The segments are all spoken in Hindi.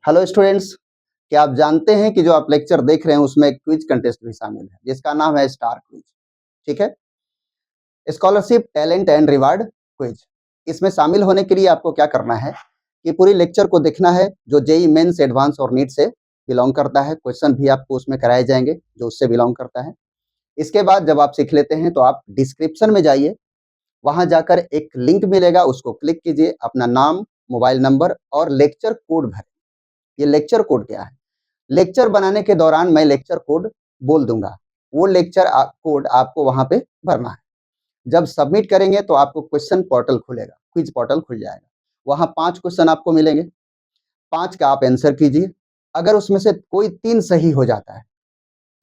हेलो स्टूडेंट्स, क्या आप जानते हैं कि जो आप लेक्चर देख रहे हैं उसमें एक क्विज कंटेस्ट भी शामिल है जिसका नाम है स्टार क्विज। ठीक है, scholarship talent and reward quiz. इसमें शामिल होने के लिए आपको क्या करना है कि पूरी लेक्चर को देखना है जो जेई मेंस एडवांस और नीट से बिलोंग करता है। क्वेश्चन भी आपको उसमें कराए जाएंगे जो उससे बिलोंग करता है। इसके बाद जब आप सीख लेते हैं तो आप डिस्क्रिप्शन में जाइए, वहां जाकर एक लिंक मिलेगा, उसको क्लिक कीजिए, अपना नाम, मोबाइल नंबर और लेक्चर कोड भरें। ये लेक्चर कोड क्या है? लेक्चर बनाने के दौरान मैं लेक्चर कोड बोल दूंगा, वो लेक्चर कोड आपको वहां पे भरना है। जब सबमिट करेंगे तो आपको क्वेश्चन पोर्टल खुलेगा, क्विज पोर्टल खुल जाएगा। वहां 5 क्वेश्चन आपको मिलेंगे, 5 का आप आंसर कीजिए। अगर उसमें से कोई 3 सही हो जाता है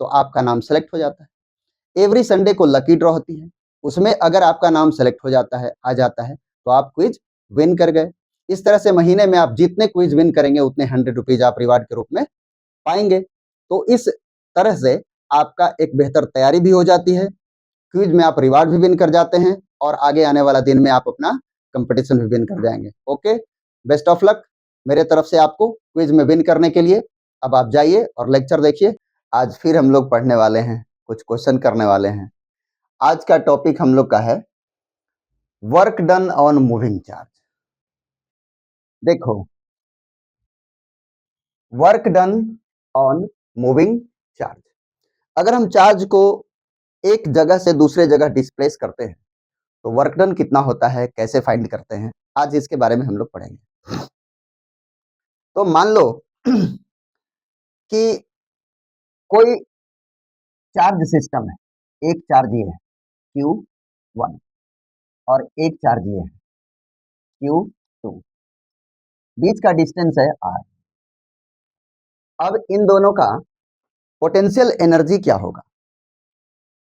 तो आपका नाम सेलेक्ट हो जाता है। एवरी संडे को लकी ड्रॉ होती है, उसमें अगर आपका नाम सेलेक्ट हो जाता है, आ जाता है, तो आप क्विज विन कर गए। इस तरह से महीने में आप जितने क्विज विन करेंगे उतने 100 रुपीज आप रिवार्ड के रूप में पाएंगे। तो इस तरह से आपका एक बेहतर तैयारी भी हो जाती है, क्विज में आप रिवार्ड भी विन कर जाते हैं और आगे आने वाला दिन में आप अपना कंपटीशन भी विन कर जाएंगे। ओके, बेस्ट ऑफ लक मेरे तरफ से आपको क्विज में विन करने के लिए। अब आप जाइए और लेक्चर देखिए। आज फिर हम लोग पढ़ने वाले हैं, कुछ क्वेश्चन करने वाले हैं। आज का टॉपिक हम लोग का है work done on moving charge. देखो, work done on moving charge, अगर हम चार्ज को एक जगह से दूसरे जगह डिस्प्लेस करते हैं तो वर्क डन कितना होता है, कैसे फाइंड करते हैं, आज इसके बारे में हम लोग पढ़ेंगे। तो मान लो कि कोई चार्ज सिस्टम है, एक चार्ज ये है Q1 और एक चार्ज ये है Q2, बीच का डिस्टेंस है R। अब इन दोनों का पोटेंशियल एनर्जी क्या होगा,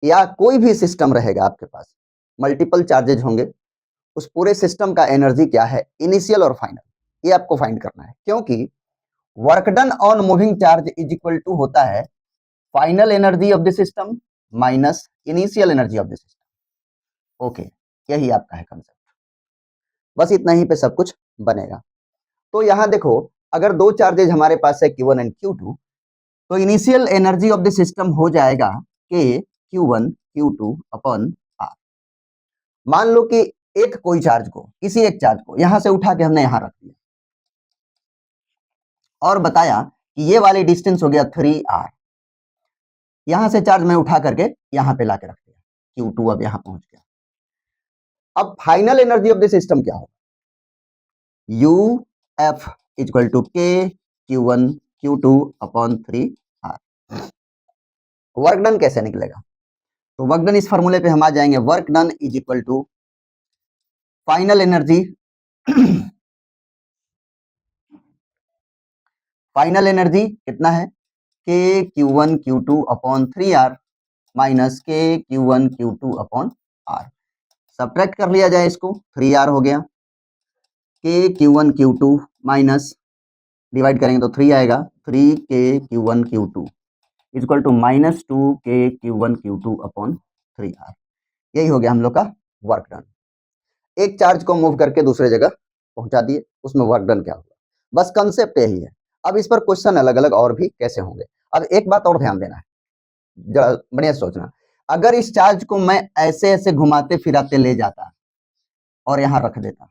या कोई भी सिस्टम रहेगा आपके पास, मल्टीपल चार्जेज होंगे, उस पूरे सिस्टम का एनर्जी क्या है, इनिशियल और फाइनल, ये आपको फाइंड करना है। क्योंकि work done on moving charge is equal to होता है final energy of the system minus initial energy of the system. Okay, यही आपका है कंसेप्ट, बस इतना ही पे सब कुछ बनेगा। तो यहां देखो, अगर दो चार्जेज हमारे पास है Q1 एंड Q2, तो initial energy of the system हो जाएगा के Q1 Q2 अपॉन R। मान लो कि एक कोई चार्ज को, किसी एक चार्ज को यहां से उठा के हमने यहां रख दिया और बताया कि ये वाली डिस्टेंस हो गया 3R। यहां से चार्ज मैं उठा करके यहां पे लाके रख दिया, Q2 अब यहां पहुंच गया। अब final energy of the system क्या होगा, UF इक्वल टू के Q1 Q2 upon 3R। Work done कैसे निकलेगा, तो वर्क डन इस फॉर्मूले पे हम आ जाएंगे, work done is equal to final energy final energy कितना है, के Q1 Q2 upon 3R minus के Q1 Q2 upon R। Subtract कर लिया जाए इसको, 3R हो गया, के Q1 Q2 माइनस डिवाइड करेंगे तो 3 आएगा, 3 के Q1 Q2 equal to minus 2 के Q1 Q2 अपॉन 3R। यही हो गया हम लोग का वर्क डन। एक चार्ज को मूव करके दूसरे जगह पहुंचा दिए, उसमें वर्क डन क्या होगा, बस कंसेप्ट यही है। अब इस पर क्वेश्चन अलग अलग और भी कैसे होंगे। अब एक बात और ध्यान देना है, जरा बढ़िया सोचना, अगर इस चार्ज को मैं ऐसे ऐसे घुमाते फिराते ले जाता और यहां रख देता,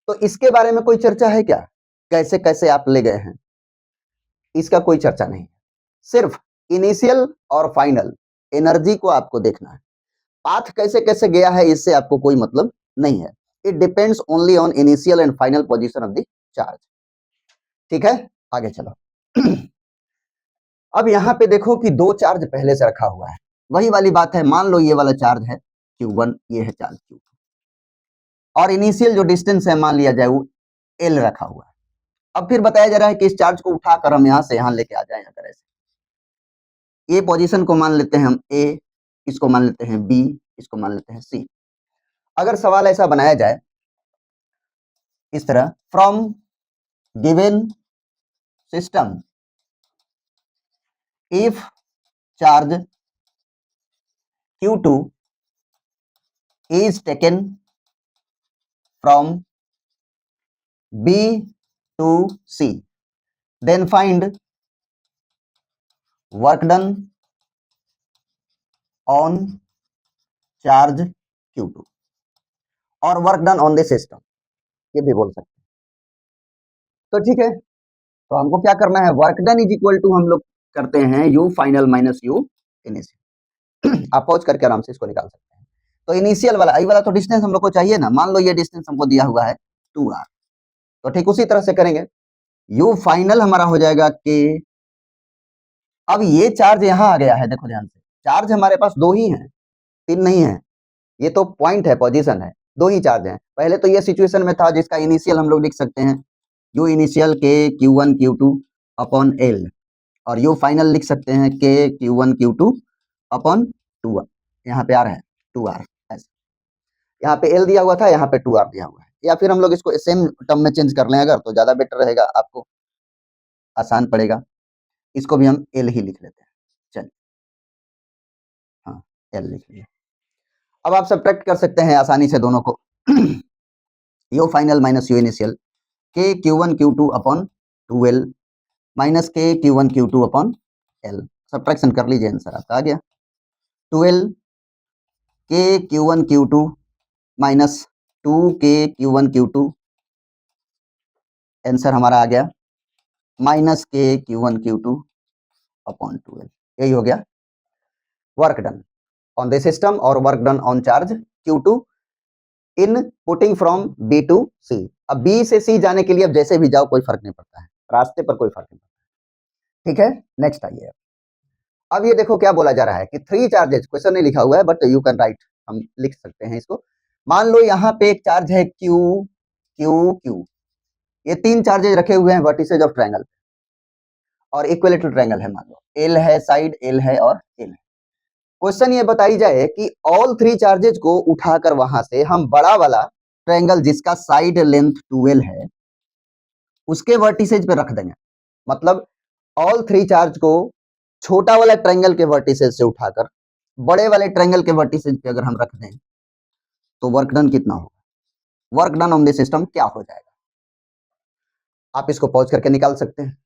तो इसके बारे में कोई चर्चा है क्या, कैसे कैसे आप ले गए हैं, इसका कोई चर्चा नहीं। सिर्फ इनिशियल और फाइनल एनर्जी को आपको देखना है, पाथ कैसे कैसे गया है इससे आपको कोई मतलब नहीं है। It depends only on initial and final position of the charge. ठीक है, आगे चलो। अब यहां पे देखो कि दो चार्ज पहले से रखा हुआ है, वही वाली बात है। मान लो ये वाला चार्ज है Q1, ये है चार्ज Q2, और इनिशियल जो डिस्टेंस है मान लिया जाए वो L रखा हुआ है। अब फिर बताया जा रहा है कि इस चार्ज को उठाकर हम यहां से यहां लेके आ जाए। अगर ऐसे, ये पोजीशन को मान लेते हैं हम A, इसको मान लेते हैं B, इसको मान लेते हैं C। अगर सवाल ऐसा बनाया जाए इस तरह, from given system if charge Q2 is taken from B to C, then find work done on charge Q2 और work done on the system, ये भी बोल सकते हैं। तो ठीक है, तो हमको क्या करना है, work done is equal to हम लोग करते हैं U final minus U initial. आप पॉज करके आराम से इसको निकाल सकते हैं। तो इनिशियल वाला आई वाला तो डिस्टेंस हम लोग को चाहिए ना, मान लो ये डिस्टेंस हमको दिया हुआ है 2r, तो ठीक उसी तरह से करेंगे, यू फाइनल हमारा हो जाएगा के। अब ये चार्ज यहाँ आ गया है, देखो ध्यान से, चार्ज हमारे पास दो ही हैं, तीन नहीं है, ये तो पॉइंट है, पोजीशन है, दो ही चार्ज हैं। पहले तो ये सिचुएशन में था जिसका इनिशियल हम लोग लिख सकते हैं यू इनिशियल के Q1 Q2 अपॉन एल, और यू फाइनल लिख सकते हैं के Q1 Q2 अपॉन 2r, यहाँ पे आ रहा है 2r, ऐसे यहाँ पे एल दिया हुआ था, यहाँ पे 2r दिया हुआ है, या फिर हम लोग इसको सेम टर्म में चेंज कर लें अगर, तो ज्यादा बेटर रहेगा, आपको आसान पड़ेगा। इसको भी हम एल ही लिख लेते हैं, चलिए हाँ एल लिख लिया। अब आप सब्ट्रैक्ट कर सकते हैं आसानी से दोनों को, you final minus U initial के Q1 Q2 upon 2l minus के Q1 Q2 upon L, subtraction कर लीजिए, आंसर आपका आ गया 12 के Q1 Q2 माइनस 2 के Q1 Q2, आंसर हमारा आ गया माइनस के Q1 Q2 अपॉन 2l। यही हो गया work done on the system और work done on charge Q2 in putting from B to C। अब B से C जाने के लिए अब जैसे भी जाओ कोई फर्क नहीं पड़ता है, रास्ते पर कोई फर्क नहीं पड़ता। ठीक है, नेक्स्ट आइए। अब ये देखो क्या बोला जा रहा है कि 3 चार्जेस, क्वेश्चन नहीं लिखा हुआ है बट यू कैन राइट, हम लिख सकते हैं इसको। मान लो यहाँ पे एक चार्ज है Q Q Q, ये 3 चार्जेस रखे हुए हैं वर्टिसेज ऑफ ट्रायंगल और इक्विलेटरल ट्रायंगल है, मान लो L है साइड, L है और L है। क्वेश्चन ये बताई जाए कि ऑल 3 चार्जेस को उठाकर वहां से हम बड़ा वाला ट्रायंगल जिसका साइड लेंथ 12 है उसके वर्टिसेज पे रख देंगे। मतलब ऑल 3 चार्ज को छोटा वाला ट्रायंगल के वर्टिसेज से उठाकर बड़े वाले ट्रायंगल के वर्टिसेज पे अगर हम रख दें तो वर्क डन कितना होगा, work done on the system क्या हो जाएगा, आप इसको पॉज करके निकाल सकते हैं।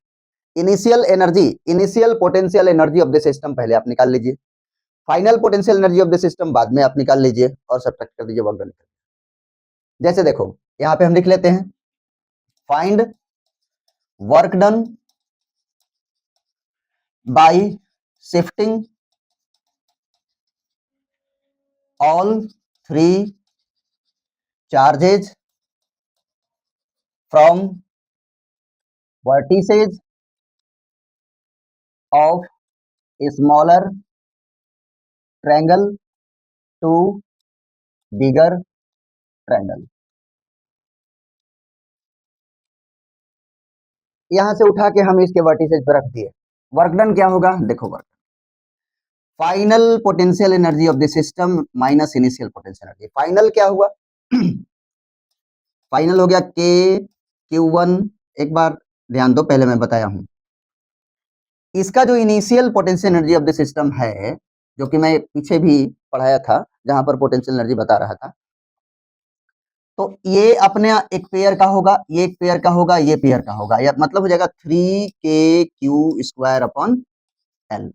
Initial energy, initial potential energy of the system पहले आप निकाल लीजिए, final potential energy of the system बाद में आप निकाल लीजिए और सब्ट्रैक्ट कर दीजिए वर्क डन। जैसे देखो यहाँ पे हम लिख लेते हैं find work done by shifting all 3 charges from vertices of a smaller triangle to bigger triangle। यहां से उठा के हम इसके वर्टिसेज पर रख दिए, वर्क डन क्या होगा, देखो work final potential energy of the system minus initial potential energy. Final क्या हुआ, फाइनल हो गया के Q1, एक बार ध्यान दो पहले मैं बताया हूं, इसका जो initial potential energy of the system है, जो कि मैं पीछे भी पढ़ाया था जहां पर पोटेंशियल एनर्जी बता रहा था, तो ये अपने एक पेयर का होगा, ये एक पेयर का होगा, ये पेयर का होगा, या मतलब हो जाएगा 3k² अपॉन एल,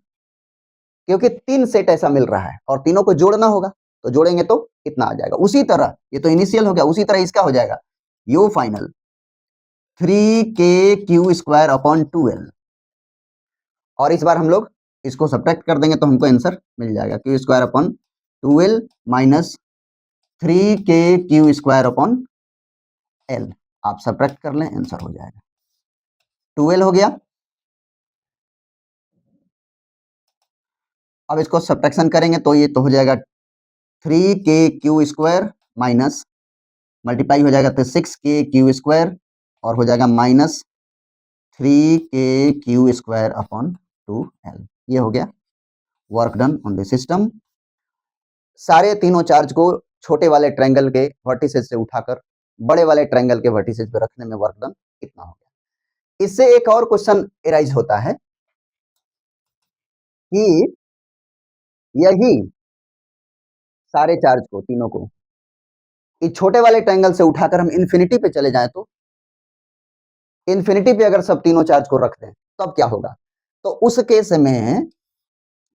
क्योंकि 3 सेट ऐसा मिल रहा है और तीनों को जोड़ना होगा, तो जोड़ेंगे तो कितना आ जाएगा। उसी तरह ये तो इनिशियल हो गया, उसी तरह इसका हो जाएगा you final 3k² upon 2l, और इस बार हम लोग इसको सब्ट्रैक्ट कर देंगे तो हमको आंसर मिल जाएगा Q² upon 2l minus 3k² upon l। आप सब्ट्रैक्ट कर लें, आंसर हो जाएगा 2l हो गया। अब इसको सब्ट्रैक्शन करेंगे तो ये तो हो जाएगा 3k² माइनस मल्टीप्लाई हो जाएगा तो 6k² और हो जाएगा माइनस 3k² अपॉन 2l। ये हो गया work done on the system. सारे तीनों चार्ज को छोटे वाले ट्रायंगल के वर्टिसेज से उठाकर बड़े वाले ट्रायंगल के वर्टिसेज पे रखने में वर्क डन कितना हो गया। इससे एक और क्वेश्चन एराइज होता है कि यही सारे चार्ज को, तीनों को इस छोटे वाले ट्रायंगल से उठाकर हम इन्फिनिटी पे चले जाएं इन्फिनिटी पे अगर सब तीनों चार्ज को रख दें तब क्या होगा, तो उस केस में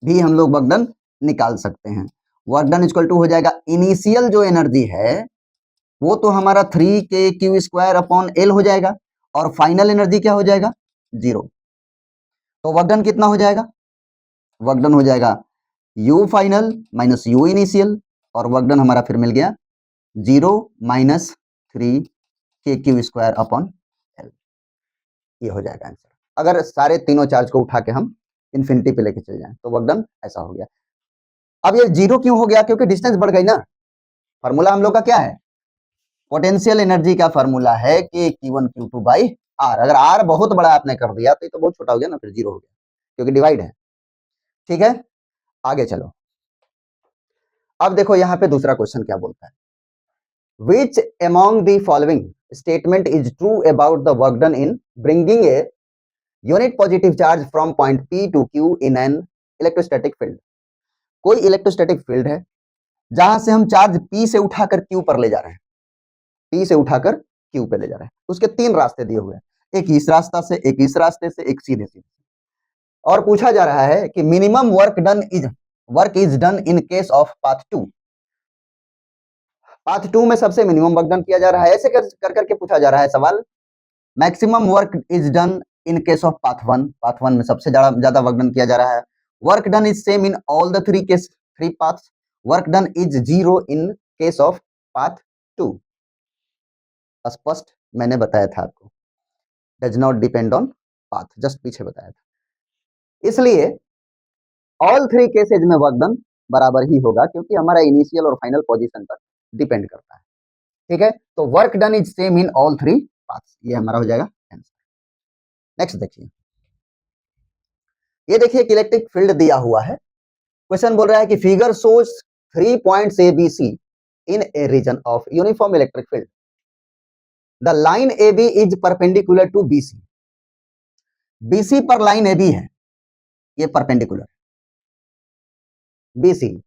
भी हम लोग वर्क डन निकाल सकते हैं। वर्क डन इक्वल टू हो जाएगा इनिशियल जो एनर्जी है वो तो हमारा 3k² हो जाएगा और फाइनल एनर्जी क्या हो जाएगा 0। तो वर्क डन कितना हो जाएगा, वर्क डन हो जाएगा U final minus U initial और वर्क डन हमारा फिर मिल गया 0 माइनस 3k²/L। ये हो जाएगा आंसर अगर सारे तीनों चार्ज को उठा के हम इन्फिनिटी पे लेके चल जाएं तो वर्क डन ऐसा हो गया। अब ये 0 क्यों हो गया, क्योंकि डिस्टेंस बढ़ गई ना। फार्मूला हम लोग का क्या है, पोटेंशियल एनर्जी का फार्मूला है कि Q1 Q2 बाई R। अगर R बहुत बड़ा आपने कर दिया तो ये तो बहुत छोटा हो गया ना, फिर 0 हो गया क्योंकि डिवाइड है। ठीक है, आगे चलो। अब देखो यहाँ पे दूसरा क्वेश्चन क्या बोलता है, which among the following statement is true about the work done in bringing a unit positive charge from point P to Q in an electrostatic field. कोई इलेक्ट्रोस्टैटिक फील्ड है जहां से हम चार्ज P से उठाकर Q पर ले जा रहे हैं, P से उठाकर Q पे ले जा रहे हैं। उसके 3 रास्ते दिए हुए हैं, एक इस रास्ता से, एक इस रास्ते से, एक सीधे सीधे। और पूछा जा रहा है कि minimum work is done in case of path 2। Path 2 में सबसे मिनिमम वर्क डन किया जा रहा है, ऐसे कर करके पूछा जा रहा है सवाल। Maximum work is done in case of path 1। Path 1 में सबसे ज्यादा वर्क डन किया जा रहा है। Work done is same in all the 3 paths. Work done is 0 in case of path 2। स्पष्ट मैंने बताया था आपको, does not depend on path, just पीछे बताया था। इसलिए ऑल 3 केसेज में वर्क डन बराबर ही होगा क्योंकि हमारा इनिशियल और फाइनल पोजीशन पर डिपेंड करता है। ठीक है, तो work done is same in all 3 paths, ये हमारा हो जाएगा आंसर। नेक्स्ट देखिए, ये देखिए इलेक्ट्रिक फील्ड दिया हुआ है। क्वेश्चन बोल रहा है कि figure shows 3 points ABC in a region of uniform electric field. The line AB is perpendicular to BC. BC पर लाइन AB है, ये perpendicular. BC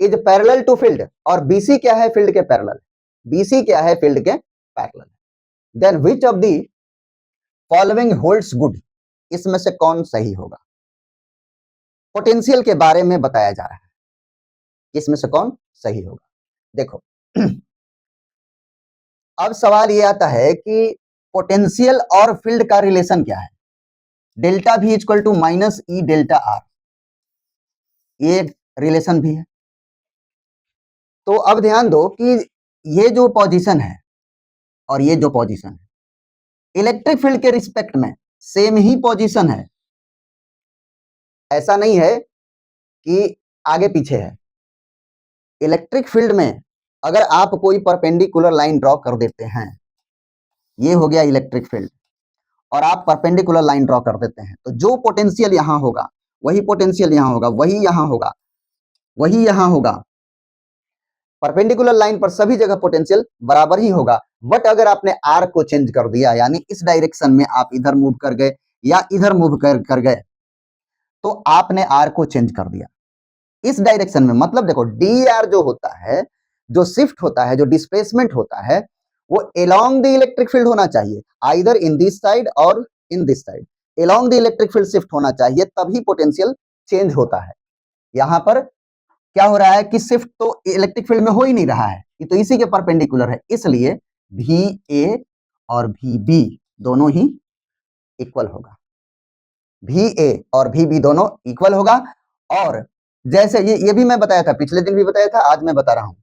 is parallel to field, और BC क्या है, फील्ड के पैरेलल। BC क्या है, फील्ड के parallel. Then which of the following holds good? इसमें से कौन सही होगा? पोटेंशियल के बारे में बताया जा रहा है, इसमें से कौन सही होगा। देखो अब सवाल ये आता है कि पोटेंशियल और फील्ड का रिलेशन क्या है। Delta V equal to minus E delta R, ये रिलेशन भी है। तो अब ध्यान दो कि ये जो पोजीशन है और ये जो पोजीशन है, इलेक्ट्रिक फील्ड के रिस्पेक्ट में सेम ही पोजीशन है। ऐसा नहीं है कि आगे पीछे है। इलेक्ट्रिक फील्ड में अगर आप कोई परपेंडिकुलर लाइन ड्रॉ कर देते हैं, ये हो गया इलेक्ट्रिक फील्ड, और आप परपेंडिकुलर लाइन ड्रॉ कर देते हैं, तो जो पोटेंशियल यहां होगा वही पोटेंशियल यहां होगा, वही यहां होगा, वही यहां होगा। परपेंडिकुलर लाइन पर सभी जगह पोटेंशियल बराबर ही होगा। बट अगर आपने आर को चेंज कर दिया, यानी इस डायरेक्शन में आप इधर मूव कर गए या इधर मूव कर गए, तो आपने आर को चेंज कर दिया इस डायरेक्शन में। मतलब देखो डी आर जो होता है, जो शिफ्ट होता है, जो डिस्प्लेसमेंट होता है, वो अलोंग द इलेक्ट्रिक फील्ड होना चाहिए, आइदर इन दिस साइड और in this side. Along the electric field shift होना चाहिए, तभी पोटेंशियल चेंज होता है। यहां पर क्या हो रहा है कि शिफ्ट तो इलेक्ट्रिक फील्ड में हो ही नहीं रहा है, ये तो इसी के परपेंडिकुलर है, इसलिए भी ए और भी बी दोनों ही इक्वल होगा। भी ए और भी बी दोनों इक्वल होगा। और जैसे ये भी मैं बताया था, पिछले दिन भी बताया था, आज मैं बता रहा हूं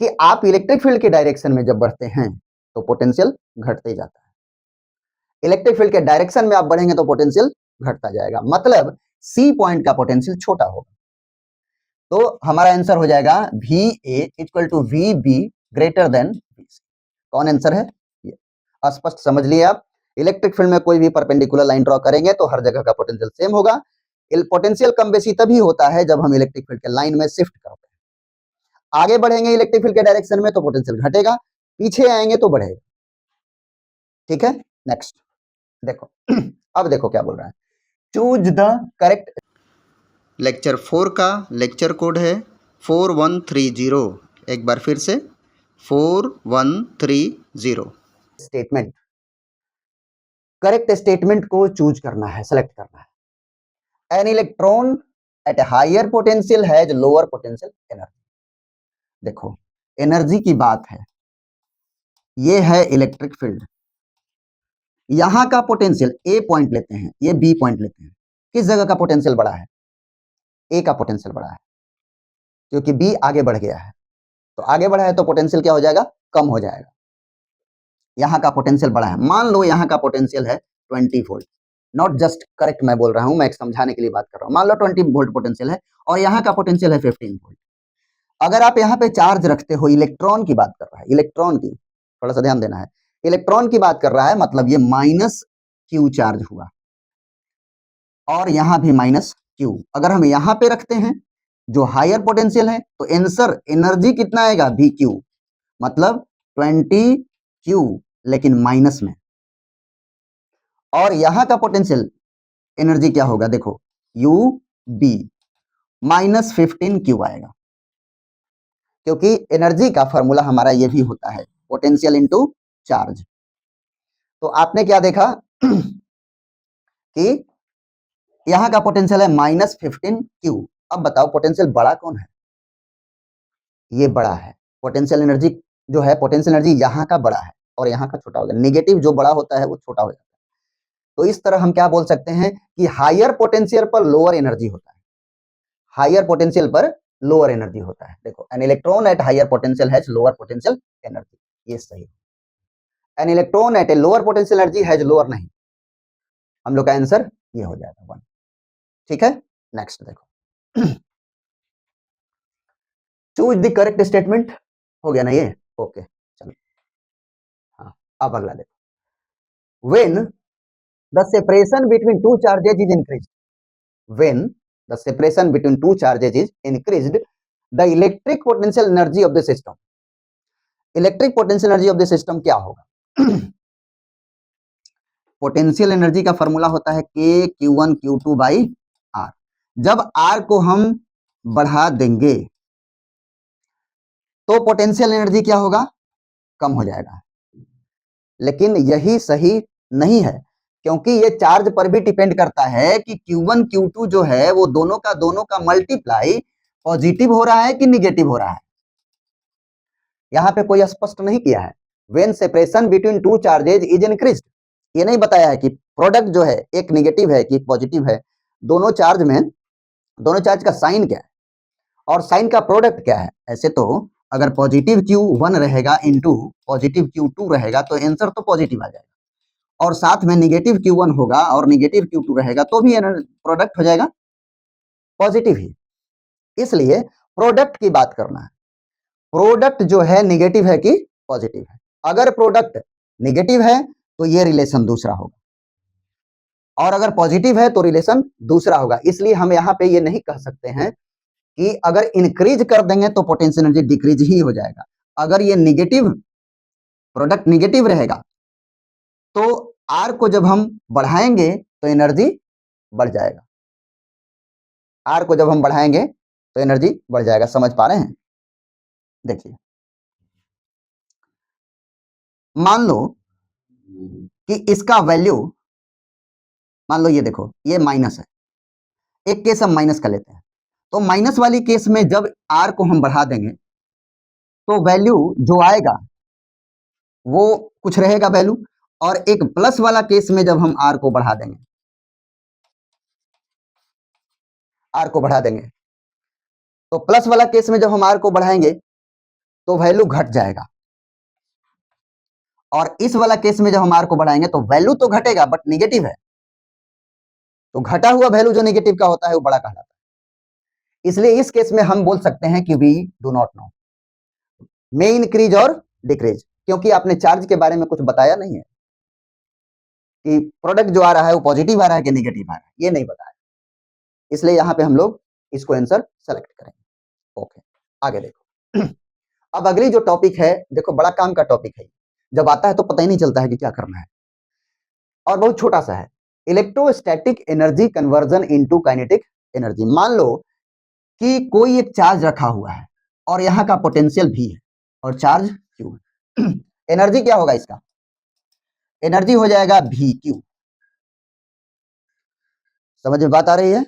कि आप इलेक्ट्रिक फील्ड के डायरेक्शन में जब बढ़ते हैं तो पोटेंशियल घटते जाता है, इलेक्ट्रिक फील्ड के डायरेक्शन में आप बढ़ेंगे तो पोटेंशियल घटता जाएगा। मतलब सी पॉइंट का पोटेंशियल छोटा होगा। तो हमारा आंसर हो जाएगा भी A equal to V B greater than V C. कौन आंसर है ये? स्पष्ट समझ लिए आप। इलेक्ट्रिक फील्ड में कोई भी परपेंडिकुलर लाइन ड्रॉ करेंगे तो हर जगह का पोटेंशियल सेम होगा। पोटेंशियल कम बेसी तभी होता है जब हम इलेक्ट्रिक फील्ड के लाइन में शिफ्ट करते हैं। आगे बढ़ेंगे इलेक्ट्रिक फील्ड के डायरेक्शन में तो पोटेंशियल घटेगा, पीछे आएंगे तो बढ़ेगा। ठीक है, नेक्स्ट देखो। अब देखो क्या बोल रहा है, चूज द करेक्ट। लेक्चर 4 का लेक्चर कोड है 4130। एक बार फिर से 4130। स्टेटमेंट करेक्ट स्टेटमेंट को चूज करना है, सेलेक्ट करना है। An electron at higher potential has lower potential energy. देखो एनर्जी की बात है, ये है इलेक्ट्रिक फील्ड, यहां का पोटेंशियल ए पॉइंट लेते हैं, ये बी पॉइंट लेते हैं, किस जगह का पोटेंशियल बड़ा है? ए का पोटेंशियल बड़ा है, क्योंकि बी आगे बढ़ गया है, तो आगे बढ़ा है तो पोटेंशियल क्या हो जाएगा? कम हो जाएगा। यहाँ का पोटेंशियल बड़ा है, मान लो यहाँ का पोटेंशियल है 20 वोल्ट, नॉट जस्ट करेक्ट मैं बोल रहा हूँ, मैं एक समझाने के लिए बात कर रहा हूँ। मान लो 20 वोल्ट पोटेंशियल है और यहाँ का पोटेंशियल है 15 वोल्ट। अगर आप यहाँ पे चार्ज रखते हो, इलेक्ट्रॉन की बात कर रहा है, इलेक्ट्रॉन की थोड़ा सा ध्यान देना है, इलेक्ट्रॉन की बात कर रहा है, मतलब ये माइनस क्यू चार्ज हुआ और यहाँ भी माइनस क्यू। अगर हम यहाँ पे रखते हैं जो हायर पोटेंशियल है, तो आंसर एनर्जी कितना आएगा? भी क्यू, मतलब 20 क्यू लेकिन माइनस में। और यहां का पोटेंशियल एनर्जी क्या होगा? देखो यू बी माइनस 15 क्यू आएगा, क्योंकि एनर्जी का फॉर्मूला हमारा ये भी होता है पोटेंशियल इनटू चार्ज। तो आपने क्या देखा कि यहां का पोटेंशियल है माइनस 15 क्यू। अब बताओ पोटेंशियल बड़ा कौन है? ये बड़ा है। पोटेंशियल एनर्जी जो है, पोटेंशियल एनर्जी यहाँ का बड़ा है और यहाँ का छोटा हो गया। नेगेटिव जो बड़ा होता है वो छोटा हो जाता है। तो इस तरह हम क्या बोल सकते हैं कि हायर पोटेंशियल पर लोअर एनर्जी होता है, हायर पोटेंशियल पर लोअर एनर्जी होता है। देखो an electron at higher potential has lower potential energy, ये सही है। An electron at a lower potential energy has lower नहीं, हम लोग का आंसर ये हो जाएगा 1। ठीक है, नेक्स्ट देखो चूज द करेक्ट स्टेटमेंट, हो गया ना ये? ओके चलो, हाँ अब अगला देखो। When the separation between two charges is increased, when the separation between two charges is increased the electric potential energy of the system. Electric potential energy of the system क्या होगा? पोटेंशियल एनर्जी का फॉर्मूला होता है के Q1 Q2 बाई आर। जब आर को हम बढ़ा देंगे तो पोटेंशियल एनर्जी क्या होगा? कम हो जाएगा। लेकिन यही सही नहीं है, क्योंकि ये चार्ज पर भी डिपेंड करता है कि Q1 Q2 जो है वो दोनों का मल्टीप्लाई पॉजिटिव हो रहा है कि निगेटिव हो रहा है। यहाँ पे कोई स्पष्ट नहीं किया है। When separation between two charges is increased, ये नहीं बताया है कि प्रोडक्ट जो है एक निगेटिव है कि एक पॉजिटिव है। दोनों चार्ज में, दोनों चार्ज का साइन क्या है और साइन का प्रोडक्ट क्या है? ऐसे तो अगर पॉजिटिव Q1 रहेगा इंटू पॉजिटिव Q2 रहेगा तो आंसर तो पॉजिटिव आ जाएगा, और साथ में निगेटिव Q1 होगा और निगेटिव Q2 रहेगा तो भी प्रोडक्ट हो जाएगा पॉजिटिव ही। इसलिए प्रोडक्ट की बात करना है, प्रोडक्ट जो है निगेटिव है कि पॉजिटिव है। अगर प्रोडक्ट निगेटिव है तो ये रिलेशन दूसरा होगा, और अगर पॉजिटिव है तो रिलेशन दूसरा होगा। इसलिए हम यहाँ पे ये नहीं कह सकते हैं कि अगर इंक्रीज कर देंगे तो पोटेंशियल एनर्जी डिक्रीज ही हो जाएगा। अगर ये निगेटिव, प्रोडक्ट निगेटिव रहेगा तो आर को जब हम बढ़ाएंगे तो एनर्जी बढ़ जाएगा, आर को जब हम बढ़ाएंगे तो एनर्जी बढ़ जाएगा। समझ पा रहे हैं? देखिए मान लो कि इसका वैल्यू, मान लो ये देखो ये माइनस है, एक केस हम माइनस का लेते हैं, तो माइनस वाली केस में जब आर को हम बढ़ा देंगे तो वैल्यू जो आएगा वो कुछ रहेगा वैल्यू, और एक प्लस वाला केस में जब हम आर को बढ़ा देंगे, आर को बढ़ा देंगे तो प्लस वाला केस में जब हम आर को बढ़ाएंगे तो वैल्यू घट जाएगा, और इस वाला केस में जब हम आर को बढ़ाएंगे तो वैल्यू तो घटेगा बट निगेटिव है, तो घटा हुआ वैल्यू जो निगेटिव का होता है वो बड़ा कहलाता है। इसलिए इस केस में हम बोल सकते हैं कि we do not know may increase और डिक्रीज, क्योंकि आपने चार्ज के बारे में कुछ बताया नहीं है कि प्रोडक्ट जो आ रहा है वो पॉजिटिव आ रहा है कि निगेटिव आ रहा है, ये नहीं बताया। इसलिए यहाँ पे हम लोग इसको आंसर सेलेक्ट करेंगे। ओके आगे देखो अब अगली जो टॉपिक है, देखो बड़ा काम का टॉपिक है, जब आता है तो पता ही नहीं चलता है कि क्या करना है, और बहुत छोटा सा है। Electrostatic energy conversion into kinetic energy. मान लो कि कोई एक चार्ज रखा हुआ है और यहाँ का पोटेंशियल भी है और चार्ज क्यू है। एनर्जी क्या होगा इसका? एनर्जी हो जाएगा वी क्यू, समझ में बात आ रही है?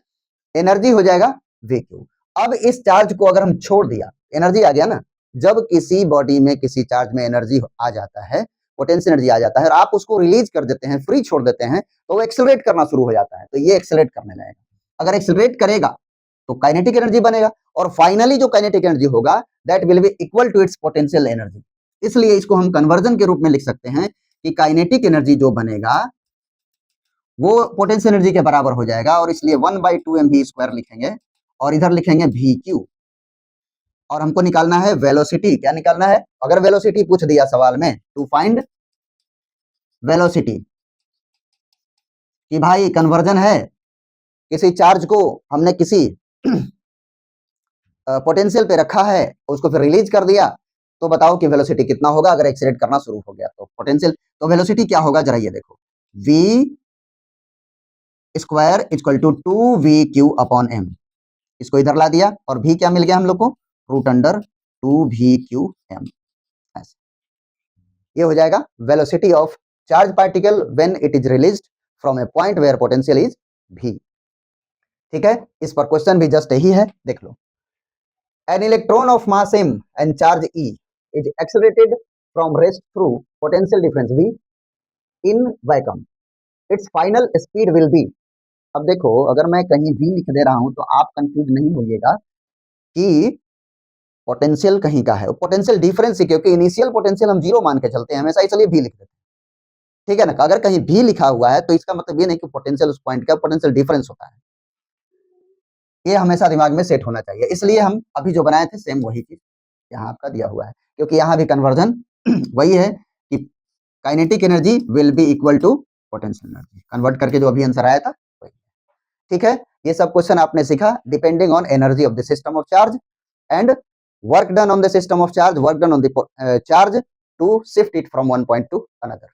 एनर्जी हो जाएगा VQ। अब इस चार्ज को अगर हम छोड़ दिया, एनर्जी आ गया ना, जब किसी बॉडी में किसी चार्ज में एनर्जी आ जाता है, पोटेंशियल एनर्जी आ जाता है और आप उसको रिलीज कर देते हैं, फ्री छोड़ देते हैं, तो वो एक्सेलरेट करना शुरू हो जाता है, तो ये एक्सेलरेट करने लगेगा। अगर एक्सेलरेट करेगा तो काइनेटिक एनर्जी बनेगा और फाइनली जो काइनेटिक एनर्जी होगा that will be equal to its potential energy. इसलिए इसको हम कन्वर्जन के रूप में लिख सकते हैं कि काइनेटिक एनर्जी जो बनेगा वो पोटेंशियल एनर्जी के बराबर हो जाएगा और इसलिए 1/2mv² लिखेंगे और इधर लिखेंगे VQ। और हमको निकालना है वेलोसिटी। क्या निकालना है? अगर वेलोसिटी पूछ दिया सवाल में, टू फाइंड वेलोसिटी, कि भाई कन्वर्जन है, किसी चार्ज को हमने किसी पोटेंशियल पे रखा है, उसको फिर रिलीज कर दिया, तो बताओ कि वेलोसिटी कितना होगा अगर एक्सीलरेट करना शुरू हो गया तो पोटेंशियल। तो वेलोसिटी क्या होगा जरा ये देखो, v² इक्वल टू 2VQ/m। इसको इधर ला दिया और v क्या मिल गया हम लोग को? √2VQm। ऐसे ये हो जाएगा velocity of charge particle when it is released from a point where potential is v। ठीक है, इस पर क्वेश्चन भी जस्ट यही है, देख लो। An electron of mass m and charge E is accelerated from rest through potential difference V in vacuum. Its final speed will be। अब देखो, अगर मैं कहीं V लिख दे रहा हूं तो आप कंफ्यूज नहीं होइएगा कि पोटेंशियल कहीं का है, पोटेंशियल डिफरेंस ही, क्योंकि इनिशियल पोटेंशियल हम 0 मान के चलते हैं हमेशा, इसलिए V लिख देते हैं। ठीक है ना? अगर कहीं V लिखा हुआ है तो इसका मतलब ये नहीं कि पोटेंशियल उस पॉइंट का, पोटेंशियल डिफरेंस होता है। ये हमेशा दिमाग में सेट होना चाहिए, इसलिए हम अभी जो बनाए थे सेम वही चीज यहाँ आपका दिया हुआ है, क्योंकि यहाँ भी कन्वर्जन वही है कि kinetic energy will be equal to potential energy, convert करके जो अभी आंसर आया था वही। ठीक है, ये सब क्वेश्चन आपने सीखा depending on energy of the system of charge and work done on the system of charge, work done on the charge to shift it from one point to another.